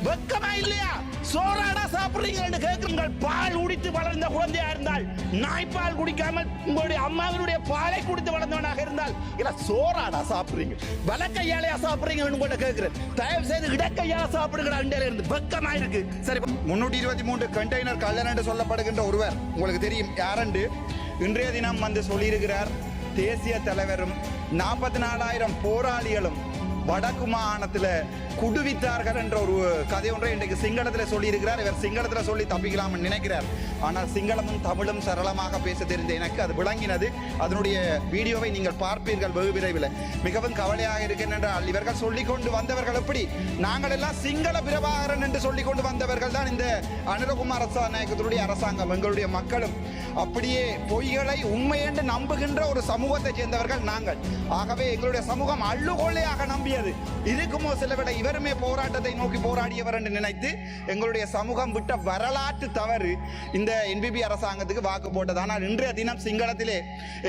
வெக்கமா இல்லையா? சோறாடா சாப்பிடுறீங்க கேட்குங்கள். பால் குடித்து வளர்ந்த குழந்தையா இருந்தால், நாய்ப்பால் குடிக்காமல் உங்களுடைய அம்மாவினுடைய பாலை குடித்து வளர்ந்தவனாக இருந்தால், இல்ல சோறாடா சாப்பிடுறீங்க, வலக்கையாலையா சாப்பிடுறீங்க உங்கள்ட்ட கேட்கிறேன். தயவு செய்து இடக்கையால சாப்பிடுங்கடா. இருந்து வெக்கமா இருக்கு. சரி, 323 கண்டெய்னர் கள்ளன் என்று சொல்லப்படுகின்ற ஒருவர் உங்களுக்கு தெரியும் யாரென்று இன்றைய தினம் வந்து சொல்லியிருக்கிறார். தேசிய தலைவரும் 44,000 போராளிகளும் வடக்கு மாகாணத்தில் குடுவித்தார்கள் என்ற ஒரு கதை ஒன்றை இன்றைக்கு சிங்களத்தில் சொல்லியிருக்கிறார். இவர் சிங்களத்தில் சொல்லி தப்பிக்கலாம் நினைக்கிறார். ஆனால் சிங்களமும் தமிழும் சரளமாக பேச தெரிந்த எனக்கு அது விளங்கினது. அதனுடைய வீடியோவை நீங்கள் பார்ப்பீர்கள் வெகு விரைவில். மிகவும் கவலையாக இருக்கின்றால் இவர்கள் சொல்லிக் கொண்டு வந்தவர்கள் எப்படி? நாங்கள் எல்லாம் சிங்கள பிரபாகரன் என்று சொல்லிக் கொண்டு வந்தவர்கள் தான் இந்த அனுரகுமார் நாயகத்தினுடைய அரசாங்கம். எங்களுடைய மக்களும் அப்படியே பொய்களை உண்மை என்று நம்புகின்ற ஒரு சமூகத்தை சேர்ந்தவர்கள் நாங்கள். ஆகவே எங்களுடைய சமூகம் அள்ளுகொள்ளையாக நம்பியது. இதுக்குமோ சில விட இவருமே போராட்டத்தை நோக்கி போராடியவர் என்று நினைத்து எங்களுடைய சமூகம் விட்ட வரலாற்று தவறு இந்த என்பிபி அரசாங்கத்துக்கு வாக்கு போட்டது. ஆனால் இன்றைய தினம் சிங்களத்திலே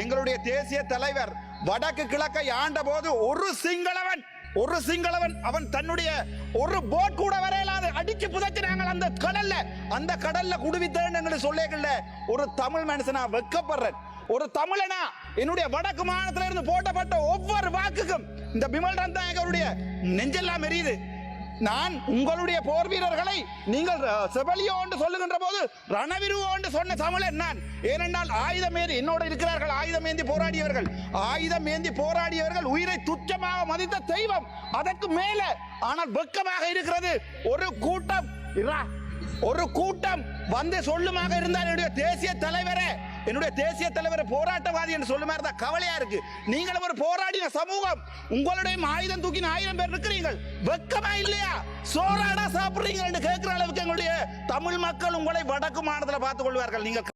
எங்களுடைய தேசிய தலைவர் வடக்கு கிழக்கை ஆண்ட போது ஒரு சிங்களவன் அவன் தன்னுடைய ஒரு போட் கூட வரையலாது அடிச்சு புதைச்சினாங்க அந்த கடல்ல குடுவித்தேன்னு சொல்லேகல்ல. ஒரு தமிழ் மனுஷனா வெக்கப்படுறேன். ஒரு தமிழனா என்னுடைய வடக்கு மாநிலத்தில் இருந்து போட்டப்பட்ட ஒவ்வொரு வாக்குக்கும் இந்த பிமல் ரந்தாயகருடைய நெஞ்செல்லாம் எரியுது. நான் உங்களுடைய போர் வீரர்களை நீங்கள் செபலியோ என்று சொல்லுகின்ற போது ரணவிருவோ என்று சொன்ன தமிழன் நான். ஏனென்றால் ஆயுதம் ஏந்தி என்னோடு இருக்கிறார்கள். ஆயுதம் ஏந்தி போராடியவர்கள் உயிரை துச்சமாக மதித்த தெய்வம். அதற்கு மேல ஆனால் வெக்கமாக இருக்கிறது ஒரு கூட்டம் வந்து சொல்லுமாக இருந்தால் என்னுடைய தேசிய தலைவரை போராட்டவாதி என்று சொல்லுமா இருந்தா கவலையா இருக்கு. நீங்களும் ஒரு போராடின சமூகம், உங்களுடைய ஆயுதம் தூக்கின 1000 பேர் இருக்கிறீர்கள். வெக்கமா இல்லையா? சோறாடா சாப்பிடுறீங்க என்று கேட்கிற அளவுக்கு எங்களுடைய தமிழ் மக்கள் உங்களை வடக்கு மாநிலத்தில் பார்த்துக் கொள்வார்கள். நீங்கள்